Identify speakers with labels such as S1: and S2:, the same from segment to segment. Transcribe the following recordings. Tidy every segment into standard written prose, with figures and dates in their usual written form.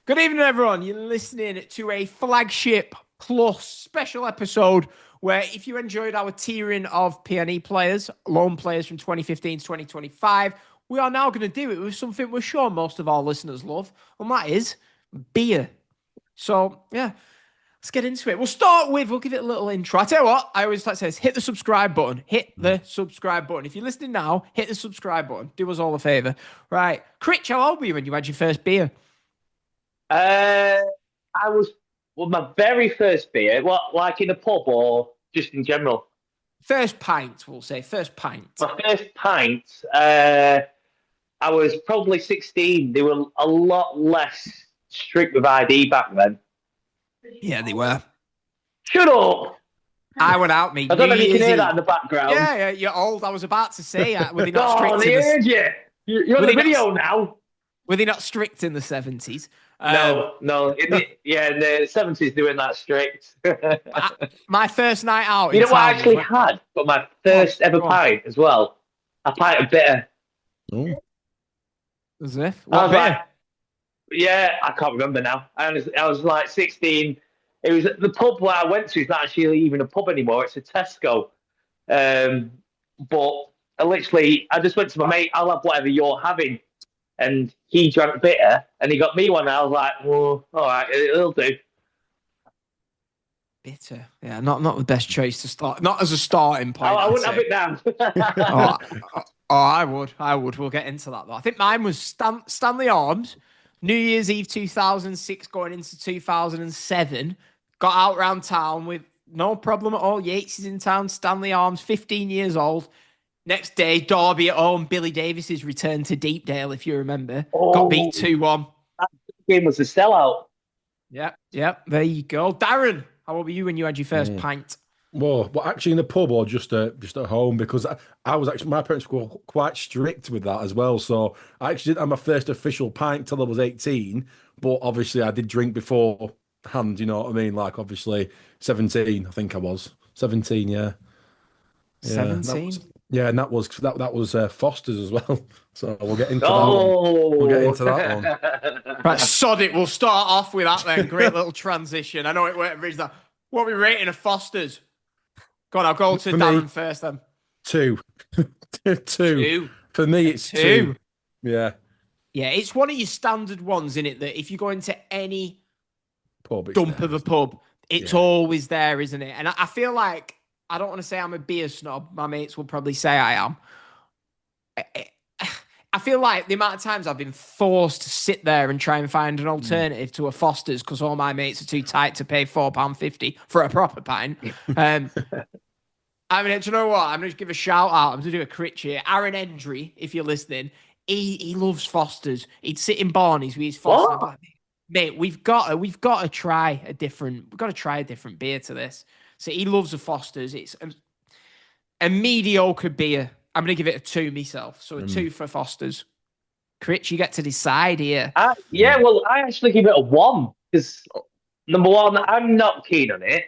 S1: Good evening, everyone. You're listening to a Flagship Plus special episode where if you enjoyed our tiering of PNE players, loan players from 2015 to 2025, we are now going to do it with something we're sure most of our listeners love, and that is beer. So, yeah, let's get into it. We'll give it a little intro. I tell you what, I always like to say is hit the subscribe button. Hit the subscribe button. If you're listening now, hit the subscribe button. Do us all a favour. Right. Critch, how old were you when you had your first beer?
S2: I was my very first beer. What, like in a pub or just in general?
S1: First pint, we'll say. First pint.
S2: My first pint. I was probably 16. They were a lot less strict with ID back then.
S1: Yeah, they were.
S2: Shut up!
S1: I went out, me.
S2: I don't know if you can hear that in the background.
S1: Yeah, you're old. I was about to say, were they not
S2: Oh,
S1: strict
S2: they
S1: in
S2: heard you. You're on the video now.
S1: Were they not strict in the 70s?
S2: No. In the 70s they weren't that strict.
S1: My first night out.
S2: You know what I actually had? But my first ever pint as well. A pint of bitter.
S1: Oh. As if?
S2: What beer? Yeah, I can't remember now. I was like 16. It was the pub where I went to. It's not actually even a pub anymore. It's a Tesco. But I just went to my mate. I'll have whatever you're having. And he drank bitter, and he got me one. And I was like, well, all right, it'll do.
S1: Bitter. Yeah, not the best choice to start. Not as a starting point.
S2: I wouldn't have it now.
S1: I would. We'll get into that, though. I think mine was Stanley Arms, New Year's Eve 2006 going into 2007. Got out around town with no problem at all. Yates is in town, Stanley Arms, 15 years old. Next day, Derby at home. Billy Davis's return to Deepdale, if you remember. Got beat 2-1.
S2: That game was a sellout.
S1: Yep. There you go. Darren, how old were you when you had your first pint?
S3: Well, actually in the pub or just at home? Because I was actually, my parents were quite strict with that as well. So I actually didn't have my first official pint till I was 18. But obviously I did drink beforehand, you know what I mean? Like obviously 17, I think I was. 17, yeah.
S1: 17?
S3: Yeah, and that was Foster's as well. So we'll get into that one. We'll get into that one.
S1: Right, sod it. We'll start off with that then. Great little transition. I know it won't reach that. What are we rating of Foster's? Go on, I'll go to Darren first then.
S3: 2. 2. For me, it's 2. Yeah.
S1: Yeah, it's one of your standard ones, isn't it? That if you go into any
S3: pub,
S1: of a pub, it's always there, isn't it? And I feel like, I don't want to say I'm a beer snob. My mates will probably say I am. I feel like the amount of times I've been forced to sit there and try and find an alternative to a Foster's because all my mates are too tight to pay £4.50 for a proper pint. I mean, do you know what? I'm going to give a shout out. I'm going to do a crit here. Aaron Hendry, if you're listening, he loves Foster's. He'd sit in Barney's with his Foster's. Like, mate, we've got to try a different beer to this. So he loves the Foster's. It's a mediocre beer. I'm going to give it a 2 myself. So a 2 for Foster's. Critch, you get to decide here.
S2: Well, I actually give it a 1. Because number 1, I'm not keen on it.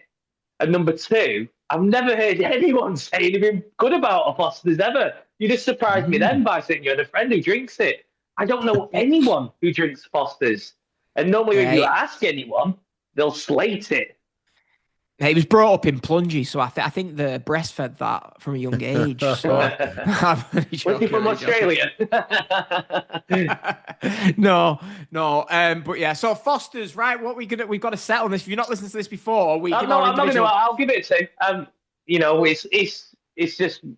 S2: And number 2, I've never heard anyone say anything good about a Foster's ever. You just surprised me then by saying you had a friend who drinks it. I don't know anyone who drinks Foster's. And normally if you ask anyone, they'll slate it.
S1: He was brought up in plungy, so I think the breastfed that from a young age. So
S2: was he from Australia?
S1: No. But yeah, so Foster's, right? We've got to settle on this. If you're not listening to this before,
S2: I'm not going to. I'll give it a 2.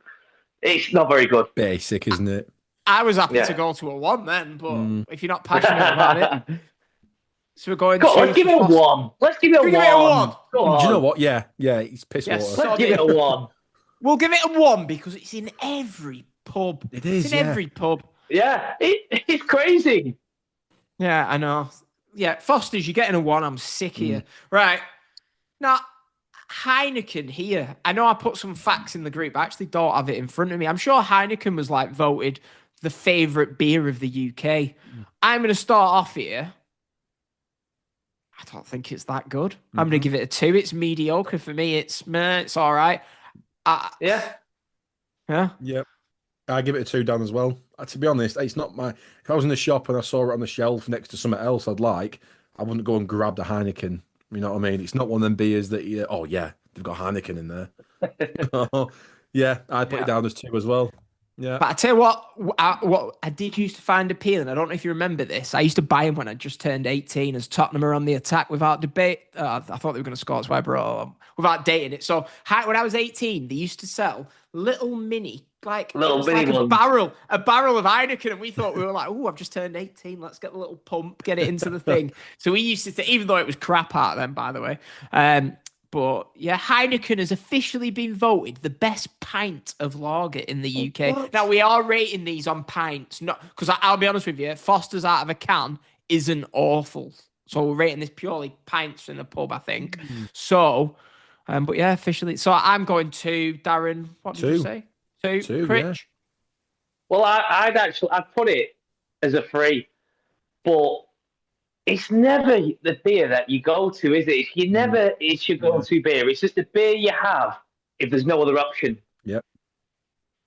S2: It's not very good.
S3: Basic, isn't it?
S1: I was happy to go to a 1 then, but if you're not passionate about it. So we're going.
S2: Let's give it a 1. Let's give it a 1.
S1: Do
S3: you know what? Yeah, it's piss water.
S2: Let's give it a 1.
S1: We'll give it a 1 because it's in every pub.
S3: It is.
S1: It's in every pub.
S2: Yeah, it's crazy.
S1: Yeah, I know. Yeah, Foster's, you're getting a 1. I'm sick here. Right now, Heineken here. I know I put some facts in the group. I actually don't have it in front of me. I'm sure Heineken was voted the favourite beer of the UK. I'm going to start off here. I don't think it's that good. I'm going to give it a 2. It's mediocre for me. It's all right.
S2: Yeah.
S3: Yep. I give it a 2 down as well. To be honest, it's not my. If I was in the shop and I saw it on the shelf next to something else I'd like, I wouldn't go and grab the Heineken. You know what I mean? It's not one of them beers that oh yeah, they've got Heineken in there. Yeah, I'd put it down as 2 as well. Yeah.
S1: But I tell you what I did used to find appealing. I don't know if you remember this. I used to buy them when I just turned 18 as Tottenham are on the attack without debate. I thought they were going to score, that's why I brought them without dating it. So when I was 18, they used to sell little mini, like a barrel of Heineken, and we thought, we were like, oh, I've just turned 18. Let's get the little pump, get it into the thing. So we used to, even though it was crap out then, by the way. But yeah, Heineken has officially been voted the best pint of lager in the UK. What? Now we are rating these on pints, not because I'll be honest with you, Foster's out of a can isn't awful. So we're rating this purely pints in the pub, I think. So, but yeah, officially. So I'm going to Darren. What did you say? 2. Critch?
S3: Yeah.
S2: Well, I'd put it as a 3, but it's never the beer that you go to, is it? It's your go-to beer. It's just the beer you have if there's no other option.
S3: Yep.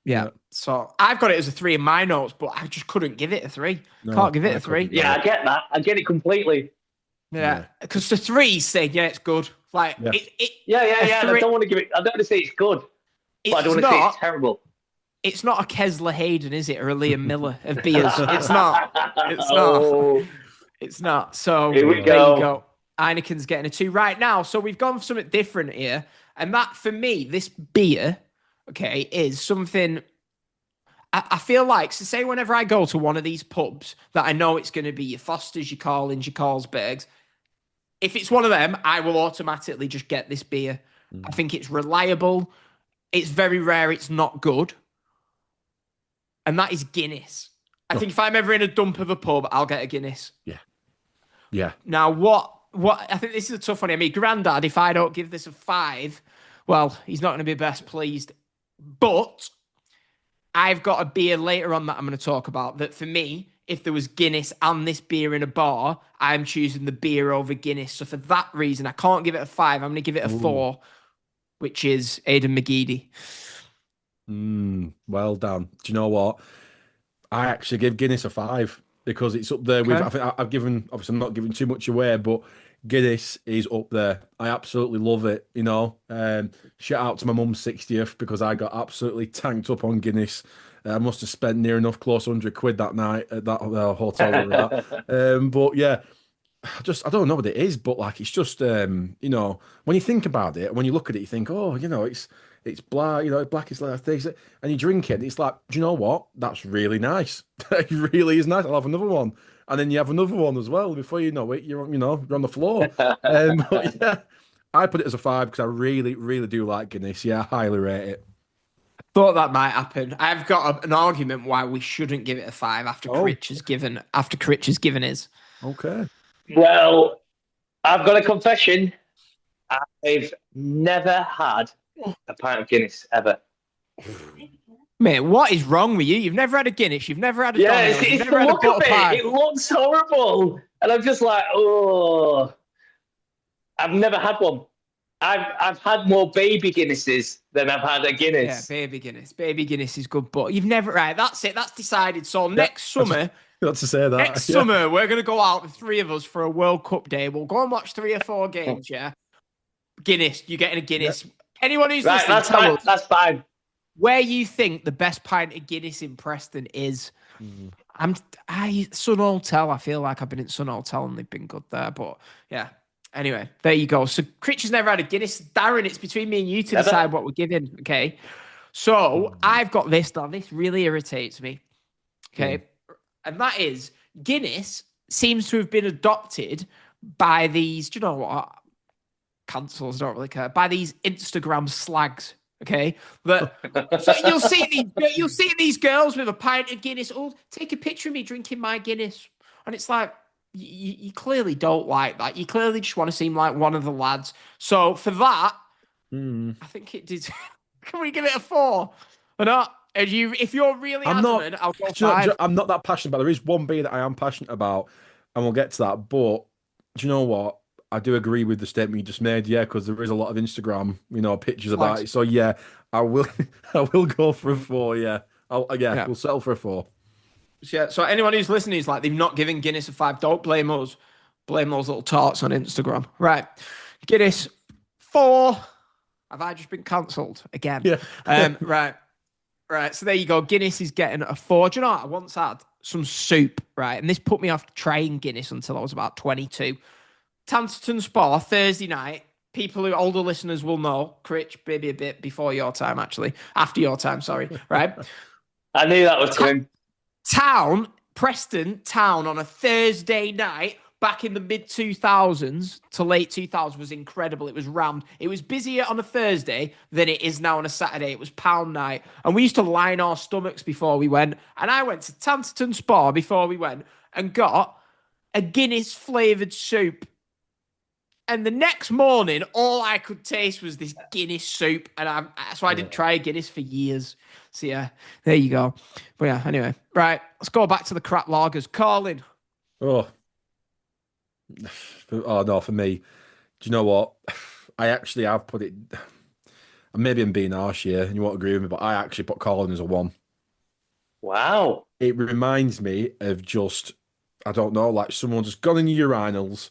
S1: Yeah. So I've got it as a 3 in my notes, but I just couldn't give it a 3. Can't give it a 3.
S2: Yeah, I get that. I get it completely.
S1: Yeah. Because the 3 saying, yeah, it's good. Like,
S2: yeah. I don't want to give it. I don't want to say it's good, but I don't want to say it's terrible.
S1: It's not a Kessler Hayden, is it? Or a Liam Miller of beers. It's not. It's not.
S2: Oh.
S1: It's not. So
S2: there you go.
S1: Heineken's getting a 2 right now. So we've gone for something different here. And that, for me, this beer, okay, is something I feel like, so say whenever I go to one of these pubs that I know it's going to be your Fosters, your Carlins, your Carlsbergs, if it's one of them, I will automatically just get this beer. I think it's reliable. It's very rare. It's not good. And that is Guinness. I think if I'm ever in a dump of a pub, I'll get a Guinness.
S3: Yeah. Yeah.
S1: Now, what I think this is a tough one. I mean, Grandad, if I don't give this a 5, well, he's not going to be best pleased. But I've got a beer later on that I'm going to talk about that for me, if there was Guinness and this beer in a bar, I'm choosing the beer over Guinness. So for that reason, I can't give it a 5. I'm going to give it a 4, which is Aidan McGeady.
S3: Well done. Do you know what? I actually give Guinness a 5 because it's up there with. I think I've given. Obviously, I'm not giving too much away, but Guinness is up there. I absolutely love it. You know, shout out to my mum's 60th because I got absolutely tanked up on Guinness. I must have spent near enough close to £100 that night at that hotel. But yeah, I don't know what it is, but like it's just you know, when you think about it, when you look at it, you think, oh, you know, it's black, you know, black is like this, and you drink it, it's like, do you know what? That's really nice. It really is nice. I'll have another one, and then you have another one as well. Before you know it, you're on the floor. But yeah, I put it as a 5 because I really, really do like Guinness. Yeah, I highly rate it.
S1: Thought that might happen. I've got an argument why we shouldn't give it a 5 after Critch has given his.
S3: Okay.
S2: Well, I've got a confession. I've never had a pint of Guinness ever.
S1: Mate, what is wrong with you? You've never had a Guinness. You've never had a
S2: Donald. It's the look of it. It looks horrible, and I'm just like, oh. I've never had one. I've had more baby Guinnesses than I've had a Guinness.
S1: Yeah, baby Guinness. Baby Guinness is good, but you've never That's it. That's decided. So next summer.
S3: Got to say that.
S1: Next summer, we're going to go out, the 3 of us, for a World Cup day. We'll go and watch 3 or 4 games, yeah? Guinness. You're getting a Guinness. Yep. Anyone who's listening, tell us.
S2: That's fine.
S1: Where you think the best pint of Guinness in Preston is. Sun Hotel. I feel like I've been in Sun Hotel and they've been good there. But yeah. Anyway, there you go. So Critch has never had a Guinness. Darren, it's between me and you to decide what we're giving. Okay. So I've got this now. This really irritates me. Okay. And that is Guinness seems to have been adopted by these, do you know what? Cancels don't really care. By these Instagram slags. Okay. But so you'll see these girls with a pint of Guinness. Oh, take a picture of me drinking my Guinness. And it's like, you clearly don't like that. You clearly just want to seem like one of the lads. So for that, I think it did. Can we give it a 4 or not? If you're really adamant, I'll go 5.
S3: I'm not that passionate about. There is one beer that I am passionate about, and we'll get to that. But do you know what? I do agree with the statement you just made. Yeah, because there is a lot of Instagram, pictures about it. So yeah, I will. I will go for a 4. Yeah, we'll settle for a 4.
S1: Yeah. So anyone who's listening is like they've not given Guinness a 5. Don't blame us. Blame those little tarts on Instagram. Right. Guinness 4. Have I just been cancelled again?
S3: Yeah.
S1: Right. So there you go. Guinness is getting a 4. Do you know what? I once had some soup, right? And this put me off trying Guinness until I was about 22. Tankerton Spa, Thursday night. People who older listeners will know, Critch, maybe a bit before your time, actually. After your time, sorry. Right?
S2: I knew that was coming.
S1: Preston Town on a Thursday night back in the mid-2000s to late 2000s was incredible. It was rammed. It was busier on a Thursday than it is now on a Saturday. It was pound night. And we used to line our stomachs before we went. And I went to Tankerton Spa before we went and got a Guinness-flavoured soup. And the next morning, all I could taste was this Guinness soup. And so I didn't try a Guinness for years. So yeah, there you go. But yeah, anyway. Right, let's go back to the crap lagers. Colin.
S3: Oh no, for me. Do you know what? I actually have put it. Maybe I'm being harsh here, and you won't agree with me, but I actually put Colin as a 1.
S2: Wow.
S3: It reminds me of just, I don't know, like someone just gone in your urinals,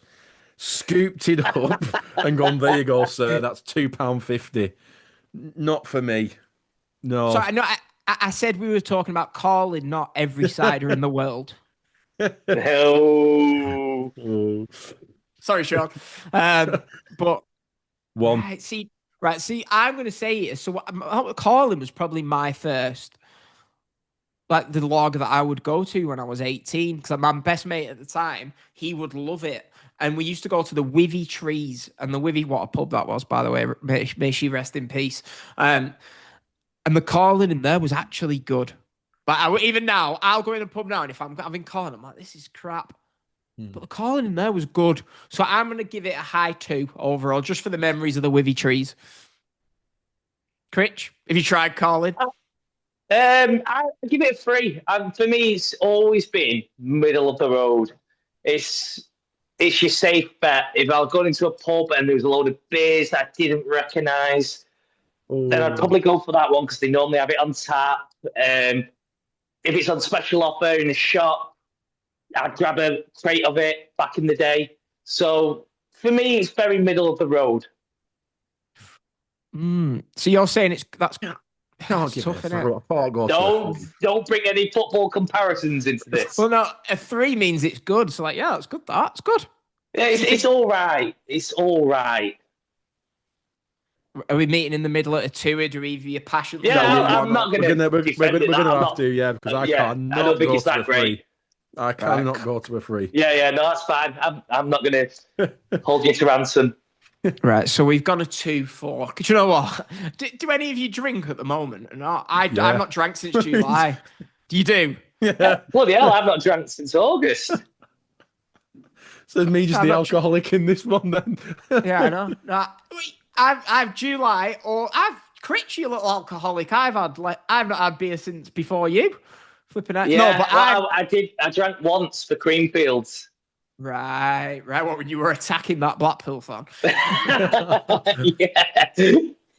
S3: scooped it up, and gone, there you go, sir. That's £2.50. Not for me. No.
S1: Sorry, no, I said we were talking about Colin, not every cider in the world.
S2: No.
S1: Sorry, Sean. But
S3: 1.
S1: Right, see, I'm going to say it. So Colin was probably my first, like the lager that I would go to when I was 18, because my best mate at the time, he would love it. And we used to go to the Wivy Trees, and the Wivy, what a pub that was, by the way, may she rest in peace. And the Colin in there was actually good. But even now, I'll go in a pub now, and if I'm having Colin, I'm like, this is crap. But the Colin in there was good. So I'm going to give it a high 2 overall, just for the memories of the Wivy Trees. Critch, have you tried Colin?
S2: I give it a 3. For me, it's always been middle of the road. It's your safe bet. If I was going into a pub and there was a load of beers that I didn't recognise, then I'd probably go for that one because they normally have it on tap. If it's on special offer in a shop, I'd grab a crate of it back in the day. So for me, it's very middle of the road.
S1: So you're saying that's tough,
S3: Don't
S2: bring any football comparisons into this.
S1: Well, no, a 3 means it's good. So like, yeah, it's good. That's good.
S2: Yeah, it's all right. It's all right.
S1: Are we meeting in the middle at a 2? Do either your passion?
S2: Yeah, I'm not going to.
S3: We're going to have to, yeah, because I cannot go to a 3. I cannot go to a 3.
S2: Yeah, no, that's fine. I'm not going to hold you to ransom.
S1: Right, so we've gone a 2-4. Do you know what? Do any of you drink at the moment? No, I've not drank since July. Do you do?
S2: Yeah. Bloody hell, I've not drank since August.
S3: So me just the alcoholic in this one then.
S1: Yeah, I know. No, I've July, or I've Critch, you little alcoholic. I've not had beer since before you. Flipping out.
S2: Yeah, no, but I did. I drank once for Creamfields.
S1: Right. What, when you were attacking that Blackpool fan?
S2: Yeah.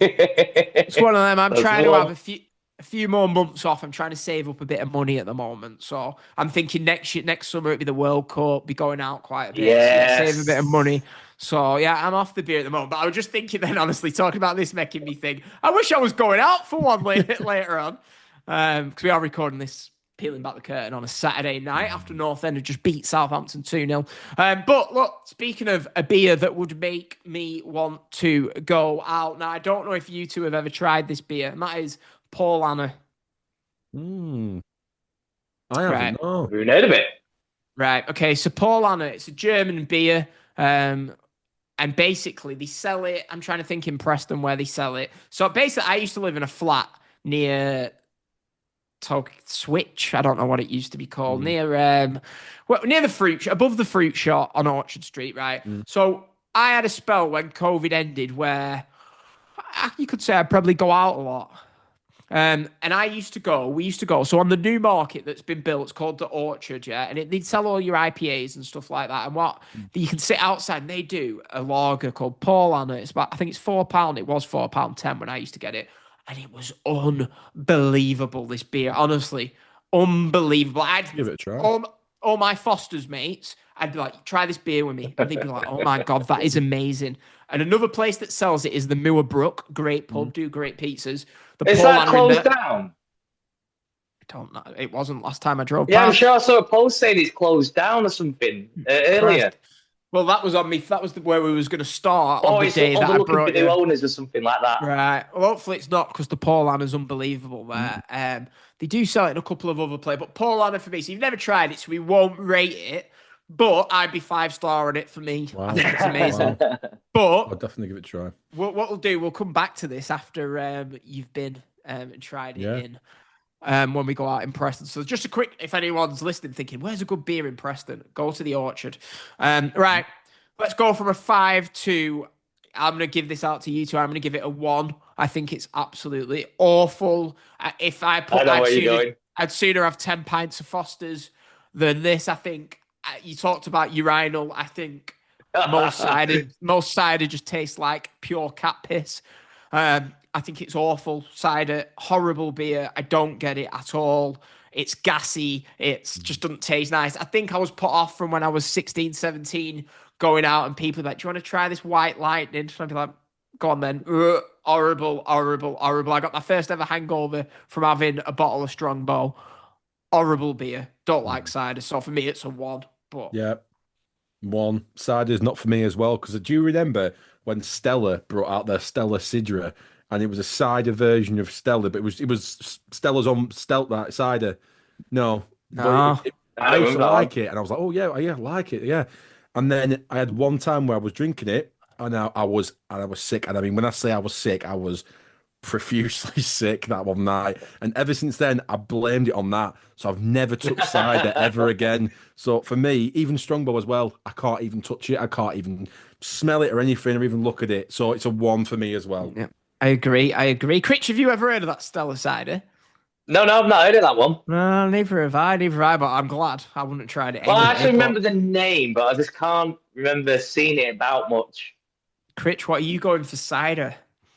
S1: It's one of them. I'm trying to have a few more months off. I'm trying to save up a bit of money at the moment. So I'm thinking next summer it'll be the World Cup, be going out quite a bit.
S2: Yes.
S1: So save a bit of money. So yeah, I'm off the beer at the moment. But I was just thinking then, honestly, talking about this making me think, I wish I was going out for one later on. Because we are recording this, peeling back the curtain on a Saturday night after North End have just beat Southampton 2-0. But look, speaking of a beer that would make me want to go out. Now, I don't know if you two have ever tried this beer, and that is Paul Anna.
S3: I haven't. No.
S2: Have you heard of it?
S1: Right. Okay. So Paul Anna, it's a German beer. And basically they sell it. I'm trying to think in Preston where they sell it. So basically I used to live in a flat near Switch. I don't know what it used to be called. Near the fruit, above the fruit shop on Orchard Street, right? So I had a spell when COVID ended where you could say I'd probably go out a lot. And we used to go. So on the new market that's been built, it's called the Orchard, yeah, and they'd sell all your IPAs and stuff like that. And you can sit outside, and they do a lager called Paul Anna. It's I think it's £4. It was £4.10 when I used to get it, and it was unbelievable. This beer, honestly, unbelievable. I'd
S3: give it a try.
S1: All my Foster's mates, I'd be like, try this beer with me. And they'd be like, oh my God, that is amazing. And another place that sells it is the Moor Brook. Great pub, do great pizzas.
S2: Is that closed down?
S1: I don't know. It wasn't last time I drove
S2: Yeah,
S1: past.
S2: I'm sure I saw a post saying it's closed down or something earlier.
S1: Well, that was on me. That was where we was going to start on the day that I brought
S2: for new owners or something like that.
S1: Right. Well, hopefully it's not, because the Paul Anna's unbelievable there. They do sell it in a couple of other places, but Paul Anna for me. So you've never tried it, so we won't rate it. But I'd be 5-star on it for me. Wow. I think it's amazing.
S3: Wow.
S1: But
S3: I'll definitely give it a try.
S1: What we'll do, we'll come back to this after you've been and tried it in. When we go out in Preston. So just a quick, if anyone's listening thinking, where's a good beer in Preston? Go to the Orchard. Right, let's go from a 5 to, I'm going to give this out to you two. I'm going to give it a 1. I think it's absolutely awful. If I put, I'd sooner have 10 pints of Foster's than this. I think you talked about urinal. I think most cider just tastes like pure cat piss. I think it's awful cider, horrible beer. I don't get it at all. It's gassy. It just doesn't taste nice. I think I was put off from when I was 16, 17, going out and people were like, do you want to try this White Lightning? So I'd be like, go on then. Horrible, horrible, horrible. I got my first ever hangover from having a bottle of Strongbow. Horrible beer. Don't like cider. So for me, it's a 1. But
S3: yeah, 1. Cider's not for me as well, because do you remember when Stella brought out their Stella Sidra? And it was a cider version of Stella, but it was Stella's own that cider. No. I used to like it, and I was like, oh yeah, I like it, yeah. And then I had one time where I was drinking it, and I was sick. And I mean, when I say I was sick, I was profusely sick that one night. And ever since then, I blamed it on that. So I've never took cider ever again. So for me, even Strongbow as well, I can't even touch it. I can't even smell it or anything, or even look at it. So it's a 1 for me as well.
S1: Yeah. I agree. Critch, have you ever heard of that Stella cider?
S2: No, I've not heard of that one.
S1: No, neither have I, but I'm glad I wouldn't have tried it
S2: anyway. Well, I actually remember the name, but I just can't remember seeing it about much.
S1: Critch, what are you going for cider?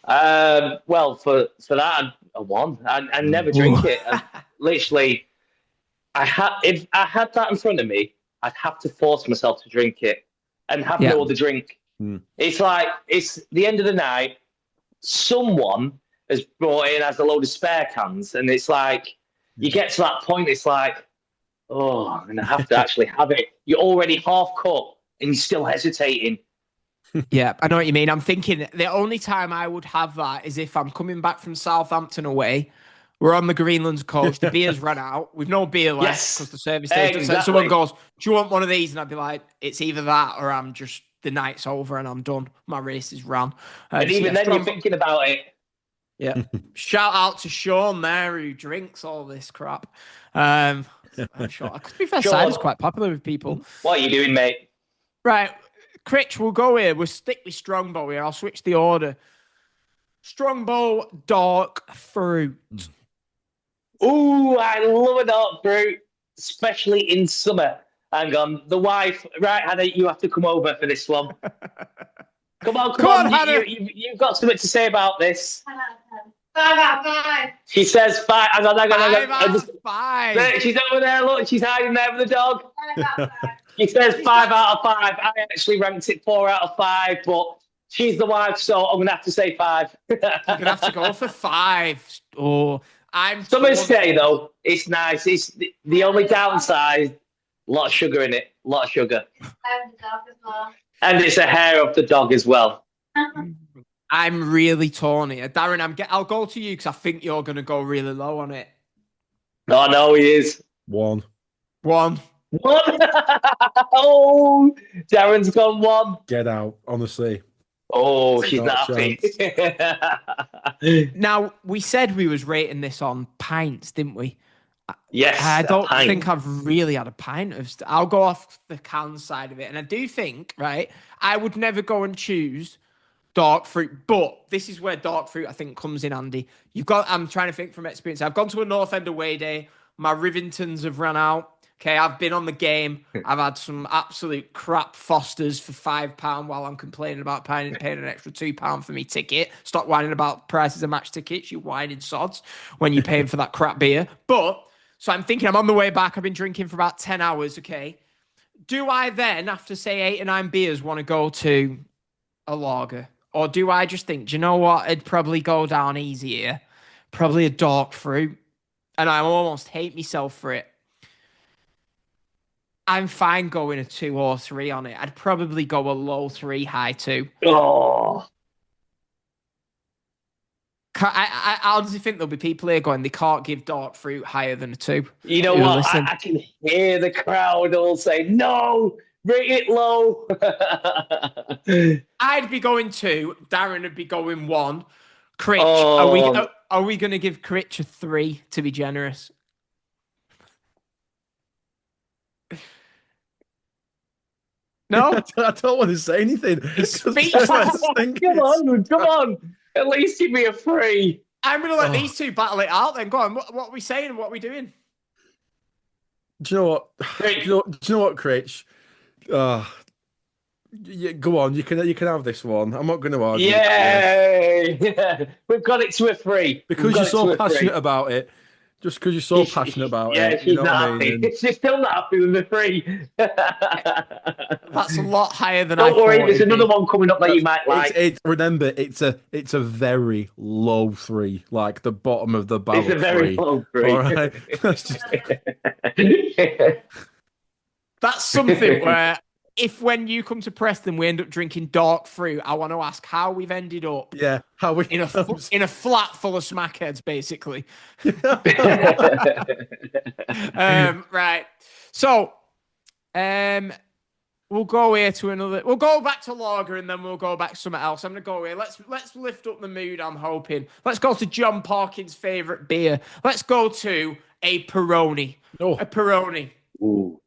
S2: Well, for that, a 1. I never drink it. Literally, if I had that in front of me, I'd have to force myself to drink it and have no other drink. It's like, it's the end of the night. Someone has brought in as a load of spare cans, and it's like you get to that point, it's like, oh, I'm gonna have to actually have it. You're already half cut and you're still hesitating.
S1: Yeah, I know what you mean. I'm thinking the only time I would have that is if I'm coming back from Southampton away. We're on the Greenlands coast. The beer's run out. We've no beer left because the service station. So someone goes, do you want one of these? And I'd be like, it's either that or I'm just, the night's over and I'm done. My race is run.
S2: And even then, you're thinking about it.
S1: Yeah. Shout out to Sean there who drinks all this crap. I'm sure. To be fair, cider's quite popular with people.
S2: What are you doing, mate?
S1: Right. Critch, we'll go here. We'll stick with Strongbow here. I'll switch the order. Strongbow dark fruit.
S2: Ooh, I love a dark fruit, especially in summer. Hang on, the wife, right, Hannah, you have to come over for this one. Come on, Hannah. You've got something to say about this.
S4: 5 out of 5.
S2: She says 5. Hang on.
S1: 5 out of 5.
S2: She's over there, look, she's hiding there with the dog.
S4: 5 out of 5.
S2: She says 5 out of 5. I actually ranked it 4 out of 5, but she's the wife, so I'm going to have to say 5.
S1: You're going to have to go for 5. Oh,
S2: Some say, though, it's nice. It's the only downside, a lot of sugar in it. A lot of sugar.
S4: And the dog as well.
S2: And it's a hair of the dog as well.
S1: I'm really torn here. Darren, I'll go to you because I think you're going to go really low on it.
S2: Oh, no, he is.
S3: 1.
S2: What? Oh, Darren's gone 1.
S3: Get out, honestly.
S2: Oh, she's not happy.
S1: Now, we said we was rating this on pints, didn't we?
S2: Yes.
S1: I don't think I've really had a pint of... I'll go off the can side of it. And I do think, right, I would never go and choose dark fruit, but this is where dark fruit, I think, comes in handy. I'm trying to think from experience. I've gone to a North End away day. My Rivingtons have run out. Okay, I've been on the game. I've had some absolute crap Fosters for £5 while I'm complaining about paying an extra £2 for me ticket. Stop whining about prices of match tickets, you whining sods, when you're paying for that crap beer. But, so I'm thinking I'm on the way back. I've been drinking for about 10 hours, okay? do I then, after say 8 or 9 beers, want to go to a lager? Or do I just think, do you know what? I'd probably go down easy here. Probably a dark fruit. And I almost hate myself for it. I'm fine going a 2 or 3 on it. I'd probably go a low 3, high 2.
S2: Oh,
S1: I honestly think there'll be people here going, they can't give dark fruit higher than a 2.
S2: you know
S1: Who
S2: what?
S1: listen.
S2: I can hear the crowd all say, no, rate it low.
S1: I'd be going 2. Darren would be going 1. Critch,
S2: Oh.
S1: are we going to give Critch a 3 to be generous? No?
S3: I don't want to say anything.
S1: Speak.
S2: Come on. At least give me a 3.
S1: I'm going to let these two battle it out then. Go on. What are we saying? What are we doing?
S3: Do you know what? Do you know what, Critch? Yeah, go on. You can have this one. I'm not going to argue.
S2: Yay! We've got it to a 3.
S3: Because you're so passionate about it. Just because you're so passionate about
S2: yeah,
S3: it.
S2: she's
S3: You know
S2: not
S3: what I
S2: happy.
S3: mean?
S2: She's still not happy with the 3.
S1: That's a lot higher than I
S2: Don't
S1: thought.
S2: worry, there's
S1: it'd be.
S2: another one coming up that you might like.
S3: Remember, it's a very low 3, like the bottom of the barrel.
S2: It's a very
S3: 3.
S2: low 3.
S3: All right,
S1: That's something where if when you come to Preston we end up drinking dark fruit, I want to ask how we've ended up
S3: how we
S1: in a flat full of smackheads, basically. Right. So, we'll go here to another. We'll go back to lager and then we'll go back to something else. I'm gonna go here. Let's lift up the mood. I'm hoping. Let's go to John Parkin's favorite beer. Let's go to a Peroni.
S3: Oh.
S1: A Peroni.
S2: Ooh.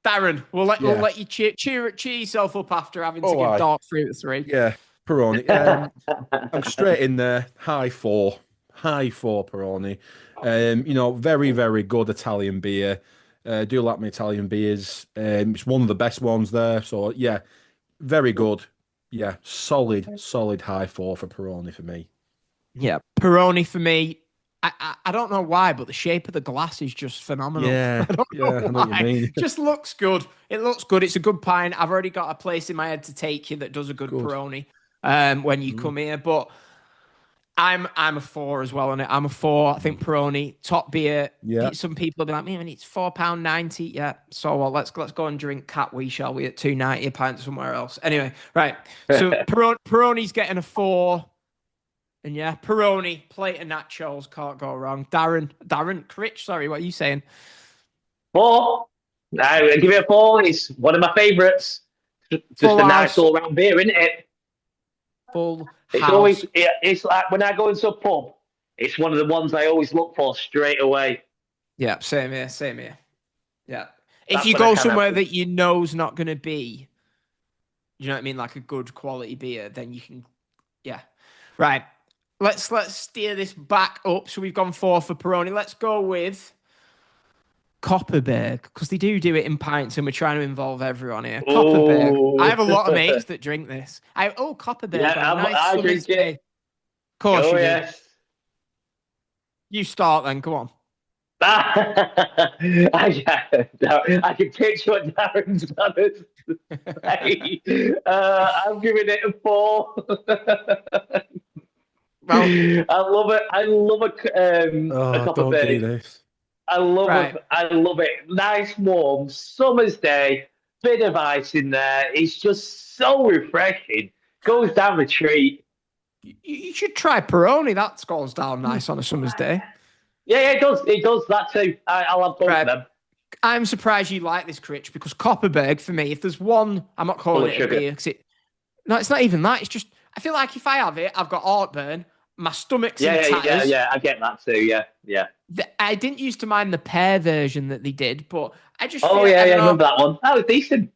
S1: Darren, we'll let you cheer yourself up after having to give dark fruit a 3.
S3: Yeah, Peroni. I'm straight in there. High 4 Peroni. Very, very good Italian beer. Do like my Italian beers. It's one of the best ones there. So yeah, very good. Yeah, solid high 4 for Peroni for me.
S1: Yeah, Peroni for me. I don't know why, but the shape of the glass is just phenomenal.
S3: Yeah,
S1: I don't know
S3: I know what you mean.
S1: It just looks good. It looks good. It's a good pint. I've already got a place in my head to take you that does a good Peroni when you come here. But I'm a 4 as well on it. I'm a 4. I think Peroni, top beer.
S3: Yeah.
S1: Some people will be like, man, it's £4.90. Yeah. So let's go and drink Catwee, shall we, at $2.90 a pint somewhere else. Anyway, right. So Peroni's getting a 4. And yeah, Peroni, plate of nachos, can't go wrong. Darren, Critch, sorry, what are you saying?
S2: 4. I give it a 4. It's one of my favourites. Just
S1: Full
S2: a nice
S1: house.
S2: all-round beer, isn't it?
S1: Full
S2: It's
S1: house.
S2: always. It's like when I go into a pub, it's one of the ones I always look for straight away.
S1: Yeah, same here. Yeah. If
S2: That's
S1: you
S2: when I
S1: go
S2: can
S1: somewhere
S2: have
S1: that you know's not going to be, you know what I mean, like a good quality beer, then you can, yeah. Right. Let's steer this back up. So we've gone 4 for Peroni. Let's go with Copperberg, because they do it in pints and we're trying to involve everyone here. Copperberg.
S2: Ooh.
S1: I have a lot of mates that drink this. Copperberg.
S2: Yeah,
S1: on a nice
S2: I
S1: summer's
S2: drink it.
S1: day. Of course you do.
S2: Yes.
S1: You start then. Come on.
S2: I can picture what Darren's gonna say. I'm giving it a 4.
S1: Well,
S2: I love it. I love a
S3: Don't do
S2: Copperberg.
S3: this.
S2: I love
S1: Right.
S2: it. I love it. Nice, warm summer's day. Bit of ice in there. It's just so refreshing. Goes down the treat.
S1: you should try Peroni. That goes down nice on a summer's day.
S2: Yeah, it does. It does that too. I'll have both
S1: Right.
S2: of them.
S1: I'm surprised you like this, Critch, because Copperberg, for me, if there's one, I'm not calling
S2: Full of
S1: it a
S2: sugar.
S1: beer. No, it's not even that. It's just, I feel like if I have it, I've got heartburn, my stomach's in tatters.
S2: Yeah. I get that too. Yeah.
S1: I didn't used to mind the pear version that they did, but I just
S2: Oh
S1: feel,
S2: yeah.
S1: I don't know.
S2: Remember that one? That was decent.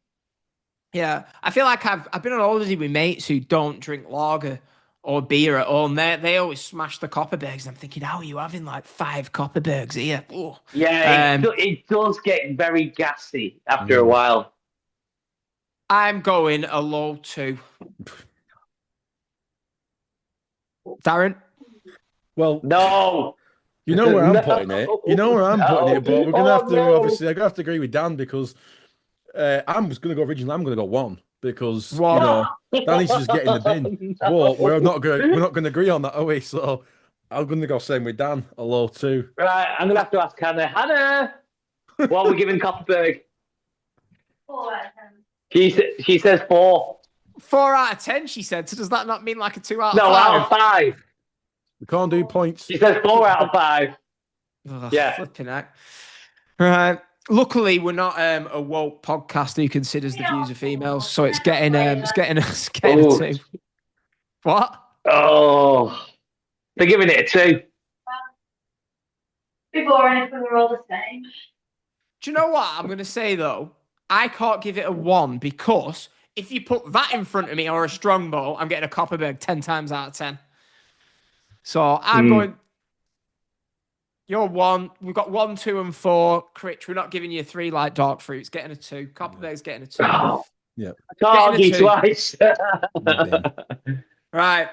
S1: Yeah, I feel like I've been on holiday with mates who don't drink lager or beer at all, and they always smash the Copperbergs. And I'm thinking, how are you having like 5 Copperbergs here? Oh.
S2: Yeah, it does get very gassy after a while.
S1: I'm going a low 2. Darren?
S3: Well,
S2: No.
S3: you know where I'm
S2: No.
S3: putting it. You know where I'm putting it, but we're gonna have to
S2: Oh, no.
S3: obviously. I'm gonna have to agree with Dan because I'm just going to go originally. I'm going to go 1 because
S1: One.
S3: Danny's just getting the bin. But we're not going to agree on that, are we? So I'm going to go same with Dan. A low 2.
S2: Right, I'm going to have to ask Hannah. Hannah, what are we giving Copperberg?
S4: 4 out of 10.
S2: She says 4.
S1: 4 out of 10, she said. So does that not mean like a 2 out of
S2: No,
S1: 5?
S2: out of 5.
S3: We can't do points.
S2: She says 4 out of 5.
S1: Ugh,
S2: Yeah.
S1: Flipping heck. Right. Luckily, we're not a woke podcast who considers the views of females, so it's getting a 2. What?
S2: Oh, they're giving it a 2.
S4: Be boring if we were all the same.
S1: Do you know what I'm going to say though? I can't give it a 1 because if you put that in front of me or a strongbow, I'm getting a Copperberg 10 times out of 10. So I'm going. You're 1. We've got 1, 2, and 4. Critch, we're not giving you a 3 like dark fruit's getting a 2. Copperberg's getting a 2.
S2: Oh,
S3: Yeah.
S2: I can't argue
S1: Getting a 2.
S2: twice.
S1: Right.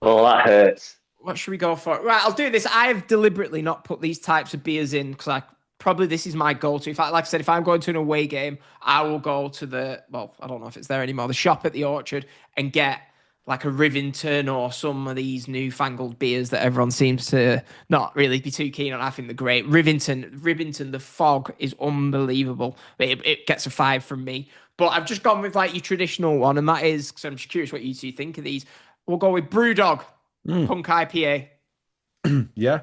S2: Oh, that hurts.
S1: What should we go for? Right, I'll do this. I have deliberately not put these types of beers in because probably this is my go-to. In fact, like I said, if I'm going to an away game, I will go to I don't know if it's there anymore, the shop at the Orchard and get like a Rivington or some of these newfangled beers that everyone seems to not really be too keen on. I think they're great. Rivington, the fog is unbelievable. It gets a 5 from me. But I've just gone with like your traditional one, and that is, because I'm just curious what you two think of these. We'll go with Brewdog, Punk IPA.
S3: Yeah.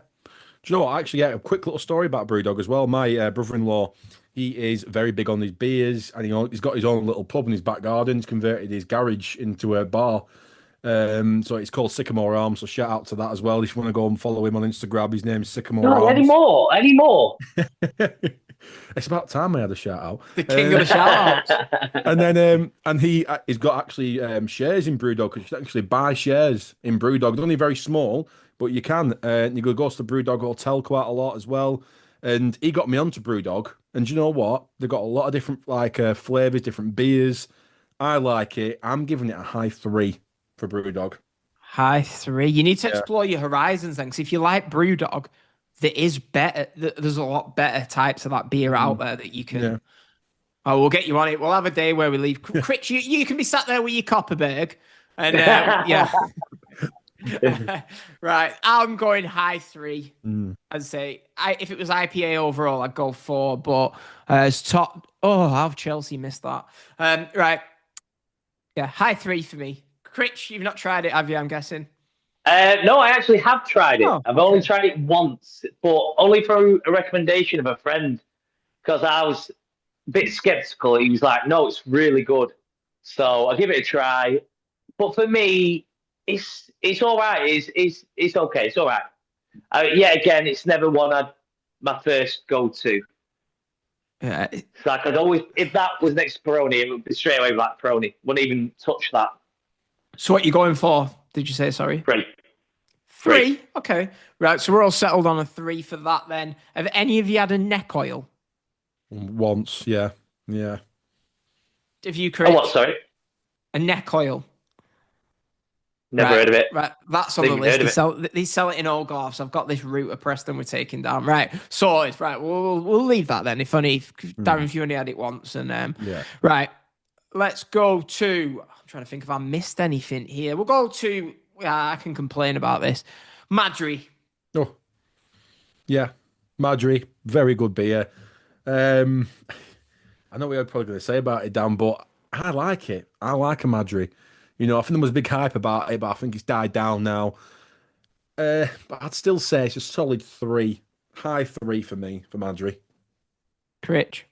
S3: Do you know what? Actually, yeah, a quick little story about Brewdog as well. My brother-in-law, he is very big on these beers, and he's got his own little pub in his back garden. He's converted his garage into a bar. So it's called Sycamore Arms. So shout out to that as well. If you want to go and follow him on Instagram, his name is Sycamore Arms.
S2: Any more?
S3: It's about time I had a shout out.
S1: The king of the shout outs.
S3: And then and he's got actually shares in Brewdog, because you can actually buy shares in Brewdog. They're only very small, but you can. You go to the Brewdog Hotel quite a lot as well. And he got me onto Brewdog. And you know what? They've got a lot of different flavors, different beers. I like it. I'm giving it a high 3 for Brewdog.
S1: High 3. You need to explore your horizons then, because if you like Brewdog, there's a lot better types of that beer out there that you can. Yeah. Oh, we'll get you on it. We'll have a day where we leave. Critch, you can be sat there with your Copperberg, and yeah. Right, I'm going high 3. I'd say if it was IPA overall, I'd go 4. But as top, how Chelsea missed that. Right, yeah, high 3 for me. Critch, you've not tried it, have you? I'm guessing.
S2: No, I actually have tried it. I've only tried it once, but only for a recommendation of a friend, because I was a bit skeptical. He was like, "No, it's really good." So I give it a try. But for me, it's all right. It's okay. It's all right. Again, it's never my first go-to.
S1: Yeah.
S2: It's like I'd always, if that was next to Peroni, it would be straight away like Peroni. Wouldn't even touch that.
S1: So what are you going for? Did you say, sorry? 3? Okay. Right, so we're all settled on a 3 for that then. Have any of you had a neck oil?
S3: Once, yeah. Yeah.
S1: Have you, Chris?
S2: Oh, what, sorry?
S1: A neck oil.
S2: Never heard of it.
S1: Right, that's on the list. They sell it in all golfs. I've got this route of Preston we're taking down. Right, sorted. Right, we'll leave that then. Darren, if you only had it once. And Right, let's go to... I'm trying to think if I missed anything here. We'll go to... I can complain about this. Madry.
S3: Oh, yeah. Madry, very good beer. I know what you're probably going to say about it, Dan, but I like it. I like a Madry. I think there was a big hype about it, but I think it's died down now. But I'd still say it's a solid 3. High 3 for me, for Madry.
S1: Critch.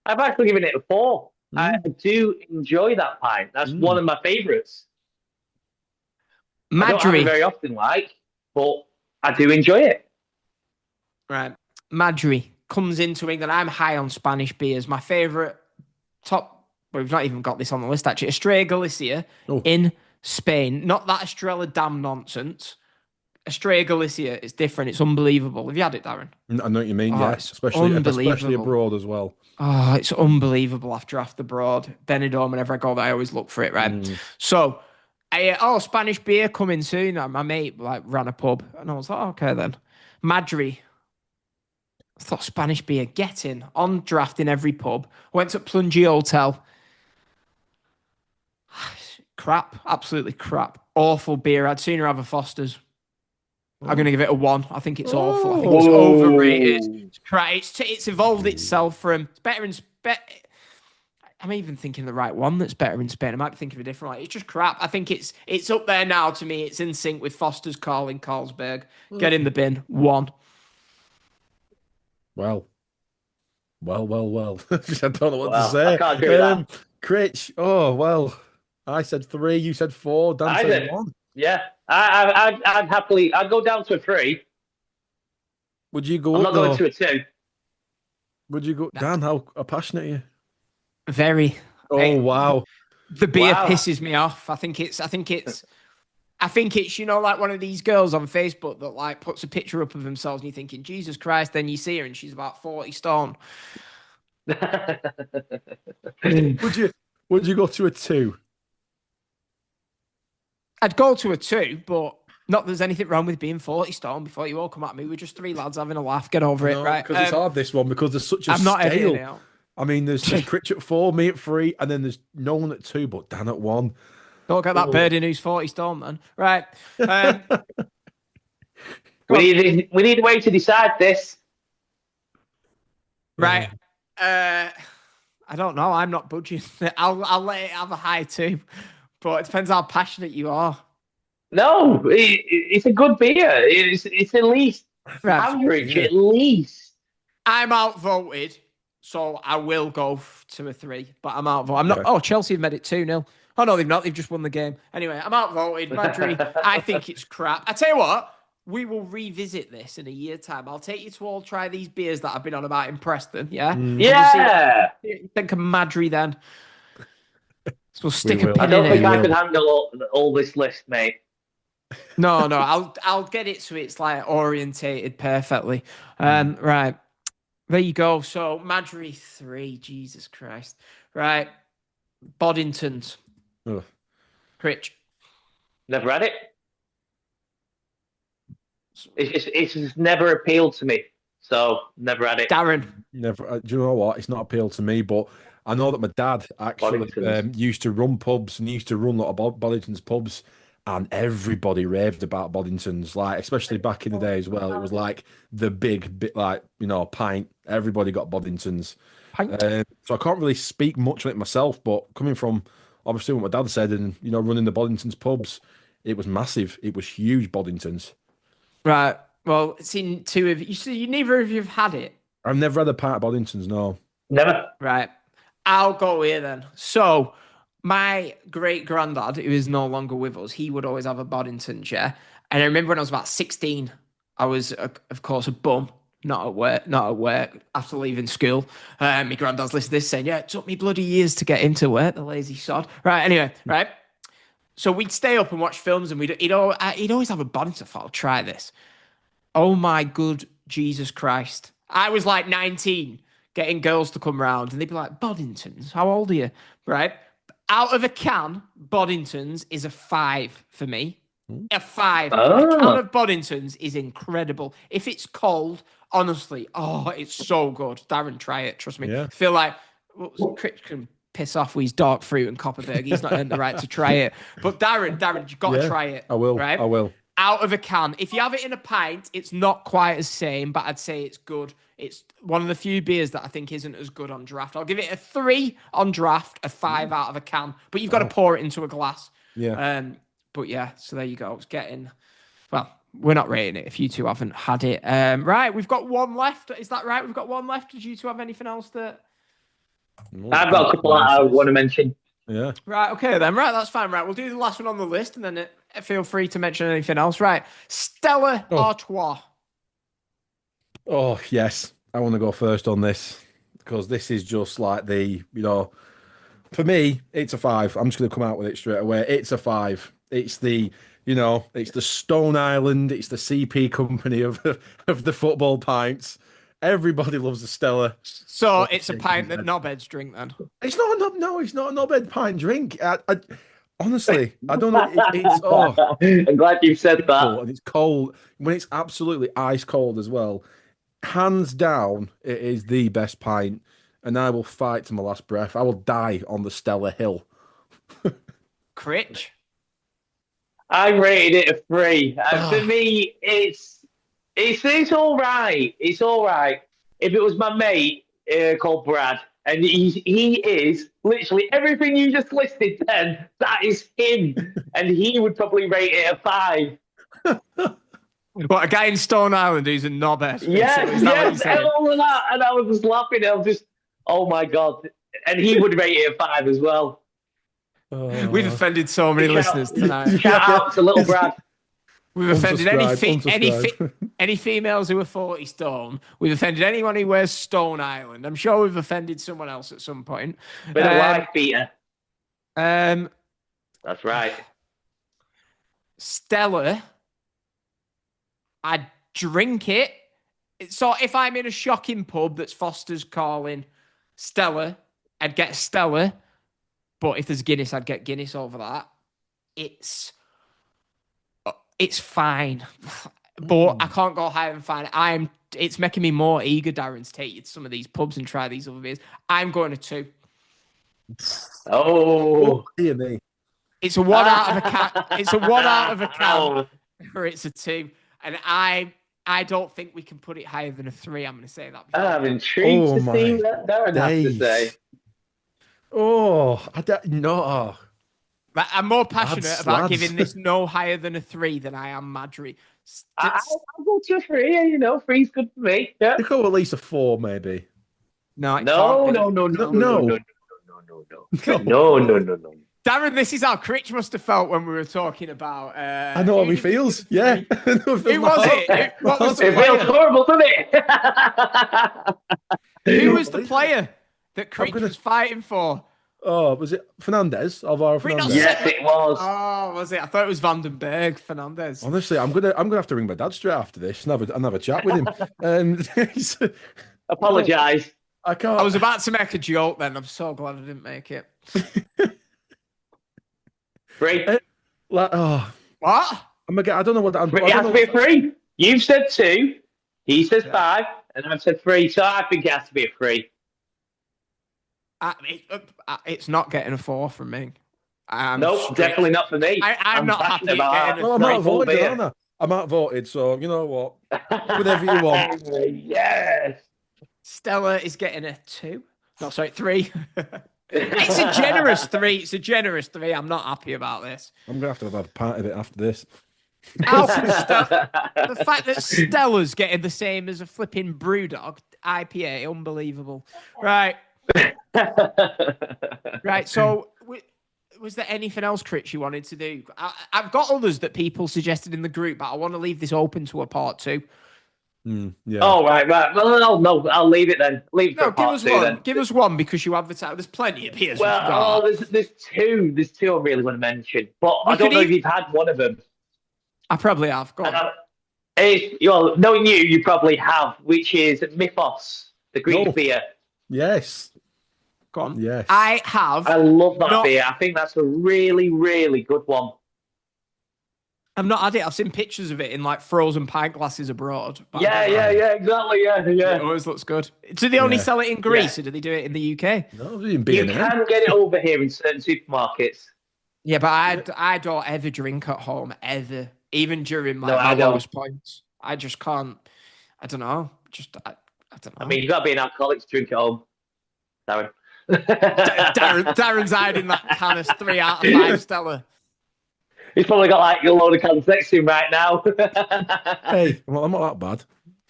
S2: I've actually given it a 4. I do enjoy that pint. That's one of my favourites.
S1: Madry.
S2: I don't have it very often, but I do enjoy it.
S1: Right. Madry comes into England. I'm high on Spanish beers. My favourite we've not even got this on the list, actually. Estrella Galicia in Spain. Not that Estrella damn nonsense. Estrella Galicia is different. It's unbelievable. Have you had it, Darren?
S3: I know what you mean, yes. Especially abroad as well.
S1: Oh, it's unbelievable after abroad. Benidorm, whenever I go there, I always look for it, right? So... Spanish beer coming soon. My mate ran a pub, and I was like, okay then. Madry. I thought Spanish beer, get in. On draft in every pub. Went to Plungy Hotel. Crap. Absolutely crap. Awful beer. I'd sooner have a Foster's. I'm going to give it a 1. I think it's awful. I think it's overrated. It's evolved itself from... It's better in... I'm even thinking the right one that's better in Spain. I might be thinking of a different one. It's just crap. I think it's up there now to me. It's in sync with Foster's Call in Carlsberg. Get in the bin. 1.
S3: Well. I don't know what to say.
S2: I can't do that.
S3: Critch. Oh, well. I said 3. You said 4. Dan said 1.
S2: Yeah. I'd happily... I'd go down to a 3.
S3: Would you go
S2: I'm
S3: up,
S2: not going to a 2.
S3: Would you go... Dan, how passionate are you?
S1: Very.
S3: Oh, wow.
S1: The beer pisses me off. I think it's, you know, like one of these girls on Facebook that like puts a picture up of themselves and you're thinking, Jesus Christ, then you see her and she's about 40 stone.
S3: Would you go to a 2?
S1: I'd go to a 2, but not that there's anything wrong with being 40 stone before you all come at me. We're just 3 lads having a laugh. Get over it, right?
S3: Because it's hard, this one, because there's such a
S1: I'm not editing
S3: scale.
S1: it out.
S3: I mean, there's Critch at 4, me at 3, and then there's no one at 2, but Dan at 1.
S1: Don't get that bird in who's 40 stone, man. Right.
S2: We need a way to decide this.
S1: Right. I don't know. I'm not budging. I'll let it have a high 2, but it depends how passionate you are.
S2: No, it's a good beer. It's at least average, at least.
S1: I'm outvoted. So I will go to a 3, but I'm outvoted. I'm not. Oh, Chelsea have made it 2-0. Oh no, they've not. They've just won the game. Anyway, I'm outvoted. Madrid. I think it's crap. I tell you what, we will revisit this in a year's time. I'll take you to all try these beers that I've been on about in Preston. Yeah.
S2: Yeah.
S1: You think of Madrid then? So we'll stick a pin in it.
S2: I don't think I can handle all this list, mate.
S1: No. I'll get it so it's like orientated perfectly. Right. There you go. So, Madry 3. Jesus Christ. Right. Boddingtons. Critch.
S2: Never had it. It's just never appealed to me. So, never had it.
S1: Darren.
S3: Never. Do you know what? It's not appealed to me, but I know that my dad actually used to run pubs and used to run a lot of Boddingtons pubs. And everybody raved about Boddingtons, like especially back in the day as well. It was like the big bit, like pint. Everybody got Boddingtons. So I can't really speak much on it myself, but coming from obviously what my dad said, and running the Boddingtons pubs, it was massive. It was huge, Boddingtons.
S1: Right. Well, it's in 2 of you. So neither of you have had it.
S3: I've never had a pint of Boddingtons. No.
S2: Never.
S1: Right. I'll go here then. So. My great granddad, who is no longer with us, he would always have a Boddington chair. And I remember when I was about 16, I was, of course, a bum, not at work after leaving school. My granddad's listening to this saying, yeah, it took me bloody years to get into work, the lazy sod. Right, anyway, right. So we'd stay up and watch films and he'd always have a Boddington. I thought, I'll try this. Oh my good Jesus Christ. I was like 19, getting girls to come round and they'd be like, Boddingtons, how old are you? Right. Out of a can, Boddingtons is a 5 for me. A 5. A can of Boddingtons is incredible. If it's cold, honestly, it's so good. Darren, try it. Trust me. Yeah. I feel like Chris can piss off with his dark fruit and Copperberg. He's not earned the right to try it. But Darren, you've got to try it.
S3: I will.
S1: Right?
S3: I will.
S1: Out of a can. If you have it in a pint, it's not quite as same, but I'd say it's good. It's one of the few beers that I think isn't as good on draft. I'll give it a 3 on draft, a 5 out of a can. But you've got to pour it into a glass.
S3: Yeah.
S1: But yeah, so there you go. It's getting... Well, we're not rating it if you two haven't had it. Right, we've got 1 left. Is that right? We've got 1 left. Did you two have anything else that...
S2: I've got a couple that I want to mention.
S3: Yeah.
S1: Right, okay then. Right, that's fine. Right, we'll do the last one on the list and then feel free to mention anything else. Right, Stella Artois.
S3: Oh, yes. I want to go first on this because this is just like for me, it's a 5. I'm just going to come out with it straight away. It's a 5. It's the, it's the Stone Island. It's the CP company of the football pints. Everybody loves the Stella.
S1: So it's a pint that knobheads drink then?
S3: It's not a knobhead pint drink. Honestly, I don't know. It's
S2: I'm glad you've said that.
S3: And it's cold. When it's absolutely ice cold as well, hands down, it is the best pint, and I will fight to my last breath. I will die on the Stella Hill.
S1: Critch.
S2: I rated it a 3. For me, it's all right. It's all right. If it was my mate called Brad, and he is literally everything you just listed, then that is him, and he would probably rate it a 5.
S1: What, a guy in Stone Island who's a knobhead?
S2: Yes, and all of that, and I was just laughing. I was just, oh my god, and he would rate it a 5 as well.
S1: We've offended so many listeners tonight.
S2: Shout out to little Brad.
S1: We've offended any females who are 40 stone. We've offended anyone who wears Stone Island. I'm sure we've offended someone else at some point.
S2: Bit of wife beater.
S1: That's
S2: right.
S1: Stella. I'd drink it. So if I'm in a shocking pub that's Foster's calling Stella, I'd get Stella. But if there's Guinness, I'd get Guinness over that. It's fine. But I can't go higher than fine. It's making me more eager, Darren, to take you to some of these pubs and try these other beers. I'm going to 2.
S2: Oh,
S3: dear me.
S1: It's a 1 out of a can. It's a 1 out of a can, or it's a 2. And I don't think we can put it higher than a 3. I'm going to say that.
S2: I'm intrigued to see what Darren has to say.
S3: Oh, I don't know.
S1: I'm more passionate about giving this no higher than a 3 than I am Madry.
S2: I'll go to a 3. You know, 3's good for me. Yeah.
S3: You go at least a 4, maybe.
S2: No.
S1: Darren, this is how Critch must have felt when we were talking about.
S3: I know how he feels. Yeah.
S1: Who was it? What was the
S2: It feels
S1: player?
S2: horrible, doesn't it?
S1: Who was the player that Critch was fighting for?
S3: Oh, was it Fernandez? Alvaro Fernandez?
S2: Yes, it was.
S1: Oh, was it? I thought it was Vandenberg Fernandez.
S3: Honestly, I'm gonna have to ring my dad straight after this and have a chat with him.
S2: Apologise.
S3: I can't.
S1: I was about to make a joke then. I'm so glad I didn't make it.
S2: 3.
S1: What?
S3: I don't know what that.
S2: It has to be a 3. You've said 2. He says 5, and I've said 3. So I think it has to be a 3.
S1: It's not getting a 4 from me.
S2: Nope, definitely not for me.
S1: I'm not happy getting a
S3: I'm outvoted, aren't I? I'm outvoted, so you know what? Whatever you want.
S2: Yes.
S1: Stella is getting a 2. No, sorry, 3. It's a generous 3. It's a generous 3. I'm not happy about this.
S3: I'm going to have a part of it after this.
S1: The fact that Stella's getting the same as a flipping Brewdog IPA, unbelievable. Right. Right, so was there anything else, Critch, you wanted to do? I've got others that people suggested in the group, but I want to leave this open to a part 2.
S3: Yeah.
S2: Oh, right. Well, no, I'll leave it then.
S1: Give us one. Then. Give us one because you advertise. There's plenty of beers.
S2: Well, there's 2. There's 2 I really want to mention, but I don't know if you've had one of them.
S1: I probably have. Go on.
S2: Knowing you probably have, which is Mythos, the Greek beer.
S3: Yes.
S1: Go on.
S3: Yes.
S1: I have.
S2: I love that beer. I think that's a really, really good one.
S1: I've not had it. I've seen pictures of it in like frozen pint glasses abroad.
S2: Yeah, exactly. Yeah.
S1: It always looks good. Do they only sell it in Greece or do they do it in the UK?
S3: No,
S2: you can get it over here in certain supermarkets.
S1: Yeah, but I don't ever drink at home, ever. Even during my lowest points. I just can't. I don't know. I don't know.
S2: I mean, you've got to be an alcoholic to drink at home, Darren.
S1: Darren's hiding that can of 3 out of 5 Stella.
S2: He's probably got like a load of cans next to him right now.
S3: Hey, well, I'm not that bad.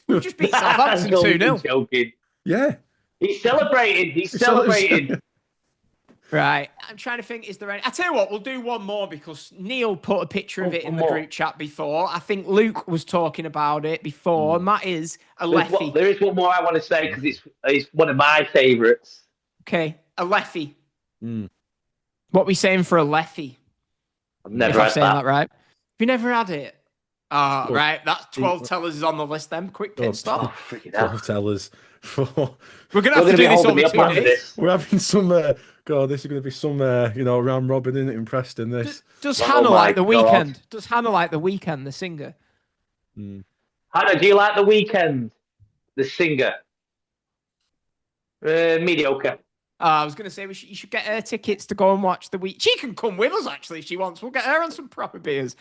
S1: We just beat Southampton 2-0.
S2: Joking.
S3: Yeah.
S2: He's celebrating. He's celebrating.
S1: Right. I'm trying to think, is there any... I tell you what, we'll do one more because Neil put a picture of it in the group chat before. I think Luke was talking about it before, and that is a Leffy.
S2: There is one more I want to say because it's one of my favourites.
S1: Okay, a Leffy. What are we saying for a Leffy?
S2: I've never had that.
S1: Right? Have you never had it? Right. That's 12 tellers is on the list then. Quick pit stop.
S3: 12 tellers.
S1: We're going to have to do this over 2 days.
S3: We're having some... God, this is going to be some, round robin in it in Preston, this.
S1: Does Hannah like The Weekend? Does Hannah like The Weekend, the singer?
S2: Hannah, do you like The Weekend? the singer. Mediocre.
S1: I was going to say you should get her tickets to go and watch the week. She can come with us, actually, if she wants. We'll get her on some proper beers.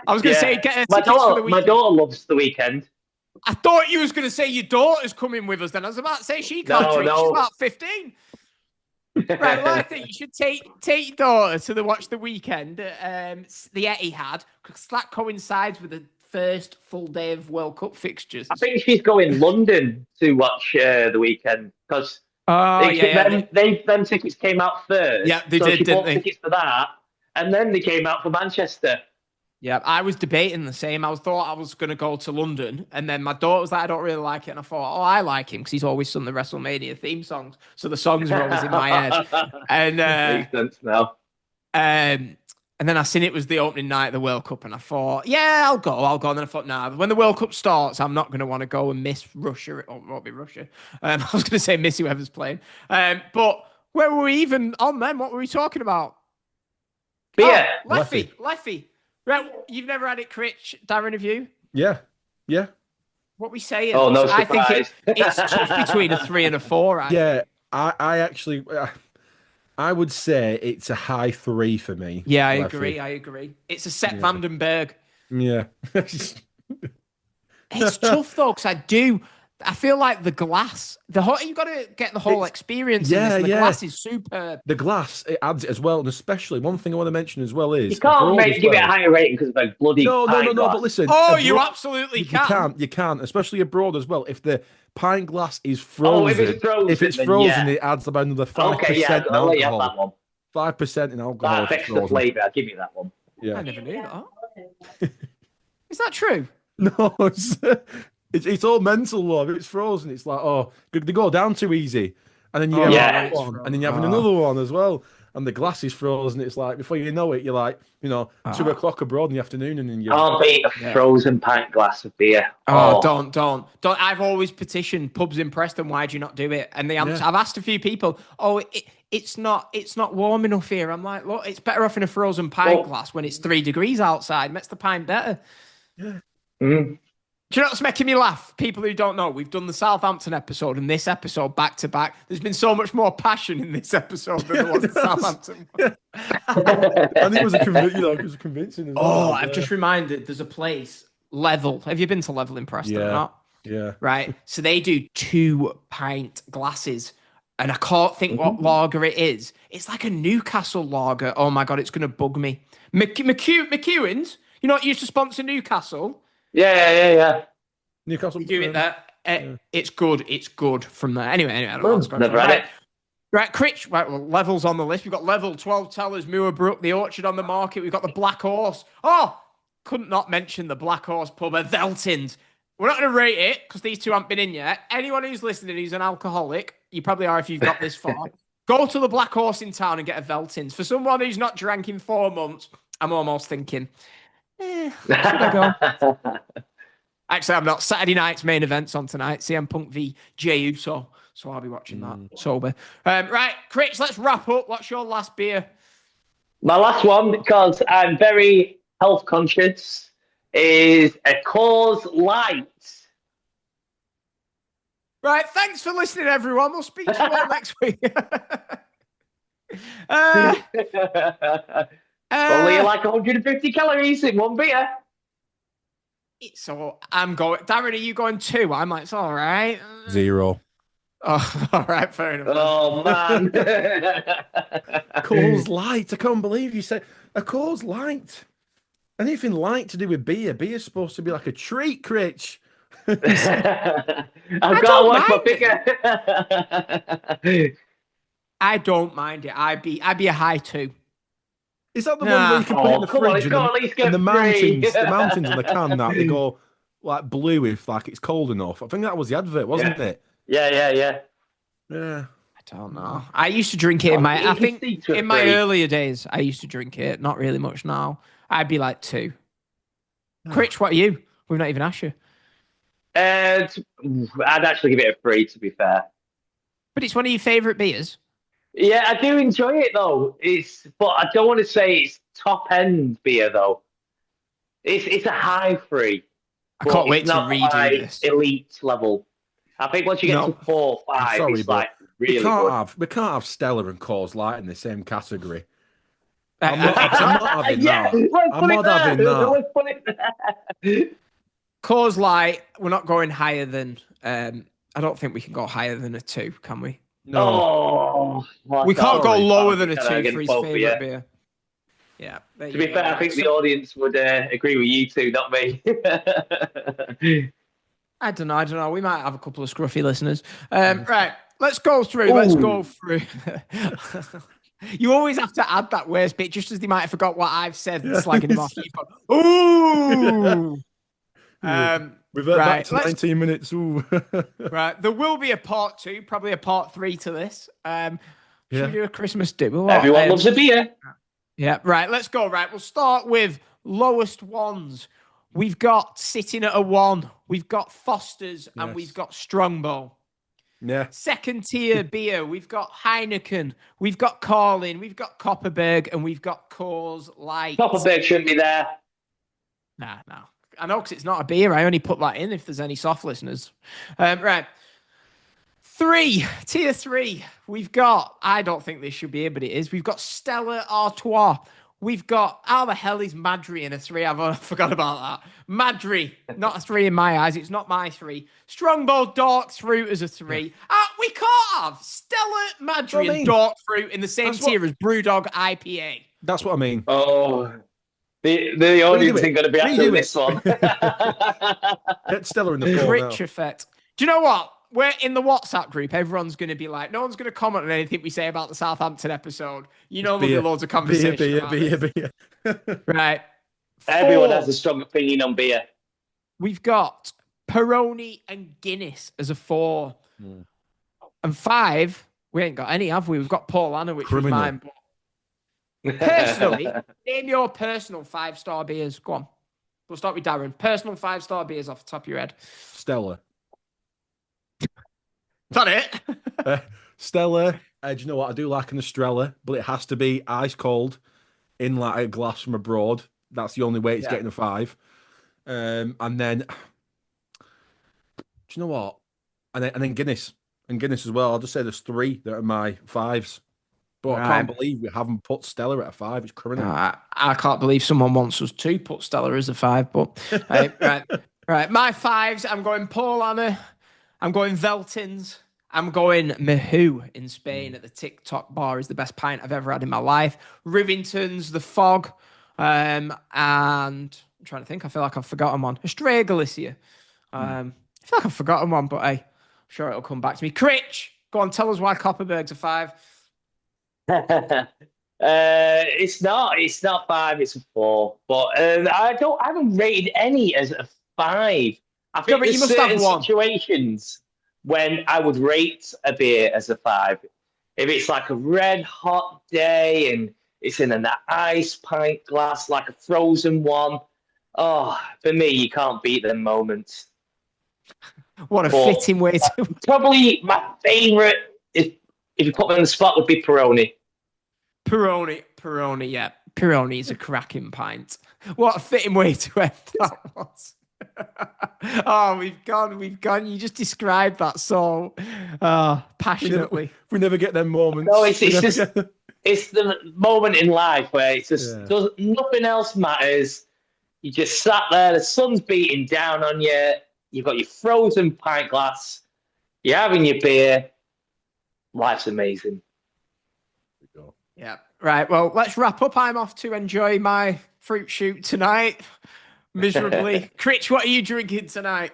S1: I was going to say, get her tickets for the weekend.
S2: My daughter loves the weekend.
S1: I thought you was going to say your daughter's coming with us then. I was about to say she can't drink. She's about 15. Right, well, I think you should take your daughter to watch the weekend the Etihad, because that coincides with the first full day of World Cup fixtures.
S2: I think she's going London to watch the weekend, because them tickets came out first.
S1: Yeah, they did, didn't they?
S2: Tickets for that, and then they came out for Manchester.
S1: Yeah, I was debating the same. I thought I was going to go to London, and then my daughter was like, I don't really like it. And I thought, I like him because he's always sung the WrestleMania theme songs. So the songs are always in my head. And
S2: makes sense now.
S1: And then I seen it was the opening night of the World Cup, and I thought, yeah, I'll go. And then I thought, nah, when the World Cup starts, I'm not going to want to go and miss Russia. It won't be Russia. I was going to say miss whoever's playing. But where were we even on then? What were we talking about?
S2: Beer.
S1: Oh, Leffy. Right, you've never had it, Critch, Darren, have you?
S3: Yeah.
S1: What we saying?
S2: Oh, no surprise.
S1: I think it's tough between a 3 and a 4.
S3: Yeah, I actually, I would say it's a high 3 for me.
S1: Yeah, I agree. It's a Sepp Vandenberg.
S3: Yeah.
S1: It's tough though, because I feel like the glass, you've got to get the whole experience.
S3: Yeah,
S1: in this. The glass is superb.
S3: The glass, it adds it as well, and especially one thing I want to mention as well is
S2: you can't give it a higher rating because of a bloody
S3: no.
S2: glass.
S3: But listen,
S1: you absolutely can.
S3: You can, especially abroad as well. If the pint glass is frozen,
S2: if it's frozen,
S3: it adds about another 5%
S2: in alcohol.
S3: I'll let you have that one. 5% in alcohol.
S2: That affects the flavour. I'll give you that one.
S3: Yeah,
S1: I never knew that. Is that true?
S3: No, it's all mental, love. If it's frozen, it's like, they go down too easy. And then you have one, and then you have another one as well. And the glass is frozen. It's like, before you know it, you're like, 2 o'clock abroad in the afternoon. And then you
S2: can't beat a frozen pint glass of beer.
S1: Don't. I've always petitioned pubs in Preston, why do you not do it? And the answer, I've asked a few people, it's not warm enough here. I'm like, look, it's better off in a frozen pint glass when it's 3 degrees outside. Makes the pint better.
S3: Yeah.
S2: Mm.
S1: Do you know what's making me laugh? People who don't know, we've done the Southampton episode and this episode back to back. There's been so much more passion in this episode than there was in Southampton.
S3: I think it was convincing. As well.
S1: I've just reminded, there's a place, Level. Have you been to Level in Preston or not?
S3: Yeah.
S1: Right. So they do 2 pint glasses, and I can't think what lager it is. It's like a Newcastle lager. Oh my God, it's going to bug me. McEwen's, it used to sponsor Newcastle.
S2: Yeah.
S3: Newcastle.
S1: You do it there. It's good. It's good from there. Anyway, I don't know.
S2: Never had it.
S1: Right, Critch. Right, well, Level's on the list. We've got Level, 12 Tellers, Moorbrook, the Orchard on the market. We've got the Black Horse. Couldn't not mention the Black Horse pub at Veltins. We're not going to rate it because these two haven't been in yet. Anyone who's listening who's an alcoholic, you probably are if you've got this far, go to the Black Horse in town and get a Veltins. For someone who's not drank in 4 months, I'm almost thinking, should I go? Actually, I'm not. Saturday night's main event's on tonight. CM Punk v Jey Uso. So I'll be watching that sober. Right, Critch, let's wrap up. What's your last beer?
S2: My last one, because I'm very health conscious, is a Coors Light.
S1: Right, thanks for listening, everyone. We'll speak to you all next week.
S2: Only like 150 calories in one beer.
S1: So I'm going. Darren, are you going 2? I'm like, it's all right.
S3: 0.
S1: Oh, all right, fair enough.
S2: Oh man,
S3: Coors Light. I can't believe you said a Coors Light. Anything light to do with beer? Beer's supposed to be like a treat, Critch.
S2: I've got to watch my figure.
S3: I
S1: don't mind it. I'd be a high 2.
S3: Is that the one where you can put it in the fridge and the mountains on the can that they go like blue if like it's cold enough? I think that was the advert, wasn't it?
S2: Yeah.
S1: I don't know. I used to drink it in my earlier days. I used to drink it. Not really much now. I'd be like 2. Critch, what are you? We've not even asked you.
S2: I'd actually give it a 3, to be fair.
S1: But it's one of your favourite beers.
S2: Yeah, I do enjoy it though. But I don't want to say it's top end beer though. It's a high 3.
S1: I can't wait to redo this.
S2: Elite level. I think once you get to 4, 5,
S3: sorry,
S2: it's like really
S3: we can't have Stella and Coors Light in the same category. I'm not having that. I'm not having that.
S1: Coors Light, we're not going higher than. I don't think we can go higher than a 2, can we?
S3: No.
S1: We can't go lower than a 2 for his favourite beer. Yeah.
S2: To be fair, I think the audience would agree with you two, not me.
S1: I don't know. We might have a couple of scruffy listeners. Right. Let's go through. Let's go through. You always have to add that worst bit, just as they might have forgot what I've said, slagging him off. Ooh.
S3: We've heard that for 19 minutes. Ooh.
S1: Right. There will be a part 2, probably a part 3 to this. Should we do a Christmas do?
S2: Everyone loves a beer.
S1: Yeah. Right. Let's go. Right. We'll start with lowest ones. We've got sitting at a 1. We've got Foster's and we've got Strongbow.
S3: Yeah.
S1: Second tier beer. We've got Heineken. We've got Carlin. We've got Copperberg and we've got Coors Light.
S2: Copperberg shouldn't be there.
S1: No. I know because it's not a beer. I only put that in if there's any soft listeners. Right. 3, tier 3. We've got, I don't think this should be here, but it is. We've got Stella Artois. We've got, how the hell is Madry in a 3? I forgot about that. Madry, not a 3 in my eyes. It's not my 3. Strongbow Dark Fruit as a 3. We can't have Stella, Madry, and Dark Fruit in the same tier as Brewdog IPA.
S3: That's what I mean.
S2: Oh, the audience ain't going to be after this one.
S3: Get Stella in the 4
S1: Rich effect. Do you know what? We're in the WhatsApp group. Everyone's going to be like, no one's going to comment on anything we say about the Southampton episode. You know, there'll be loads of conversation. Beer. Right. 4,
S2: everyone has a strong opinion on beer.
S1: We've got Peroni and Guinness as a 4. And 5, we ain't got any, have we? We've got Paul Anna, which is mine. Personally, name your personal 5-star beers. Go on. We'll start with Darren. Personal 5-star beers off the top of your head.
S3: Stella.
S1: Is that it?
S3: Stella. Do you know what? I do like an Estrella, but it has to be ice cold in like a glass from abroad. That's the only way it's getting a 5. And then, do you know what? And then Guinness. And Guinness as well. I'll just say there's 3 that are my 5s. But I can't believe we haven't put Stella at a 5. It's criminal.
S1: I can't believe someone wants us to put Stella as a 5. But right. My 5s, I'm going Paul Anna. I'm going Veltins. I'm going Mahou in Spain at the TikTok bar is the best pint I've ever had in my life. Rivington's, The Fog. And I'm trying to think. I feel like I've forgotten one. Estrella Galicia. I feel like I've forgotten one, but hey, I'm sure it'll come back to me. Critch, go on, tell us why Copperberg's a 5.
S2: It's not 5, it's a 4. But I haven't rated any as a 5. I think there's certain situations when I would rate a beer as a 5. If it's like a red hot day and it's in an ice pint glass, like a frozen one, for me, you can't beat them moments.
S1: What a fitting way to...
S2: Probably my favourite, if you put me on the spot, would be Peroni.
S1: Peroni, yeah. Peroni is a cracking pint. What a fitting way to end that was. We've gone. You just described that so passionately.
S3: We never get them moments.
S2: No, it's the moment in life where it's just nothing else matters. You just sat there, the sun's beating down on you, you've got your frozen pint glass, you're having your beer. Life's amazing.
S1: Yeah. Right. Well, let's wrap up. I'm off to enjoy my fruit shoot tonight. Miserably. Critch, what are you drinking tonight?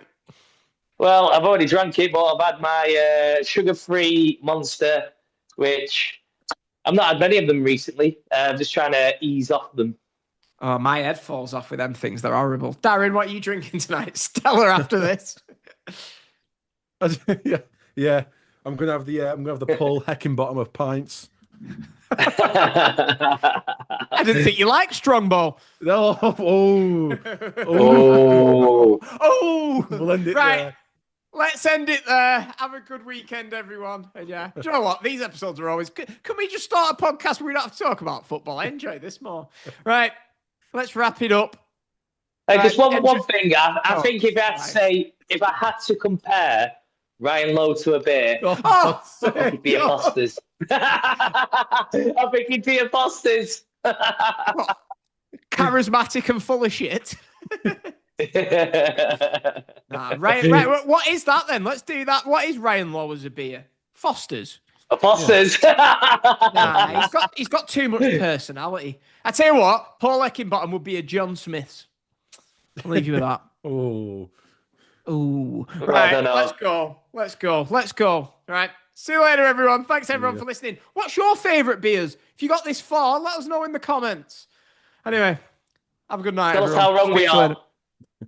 S2: Well, I've already drank it, but I've had my sugar-free Monster, which I've not had many of them recently. I'm just trying to ease off them.
S1: Oh, my head falls off with them things. They're horrible. Darren, what are you drinking tonight? Stella after this.
S3: Yeah. I'm gonna have the Paul Heckingbottom of pints.
S1: I didn't think you liked Strongbow.
S3: Oh.
S1: We'll end it right there. Let's end it there. Have a good weekend, everyone. And do you know what? These episodes are always good. Can we just start a podcast where we don't have to talk about football? I enjoy this more. Right. Let's wrap it up.
S2: Just one thing. I think if I had to compare Ryan Lowe to a beer.
S1: Oh,
S2: It'd be a Foster's. I'm thinking to your Foster's.
S1: Charismatic and full of shit. Ryan, what is that then? Let's do that. What is Ryan Lowe as a beer? Foster's.
S2: A Foster's.
S1: He's got too much personality. I tell you what, Paul Eckingbottom would be a John Smith's. I'll leave you with that.
S3: Oh.
S1: Right, let's go. Right. See you later, everyone. Thanks, everyone, for listening. What's your favourite beers? If you got this far, let us know in the comments. Anyway, have a good night,
S2: Tell
S1: everyone.
S2: us how wrong we are.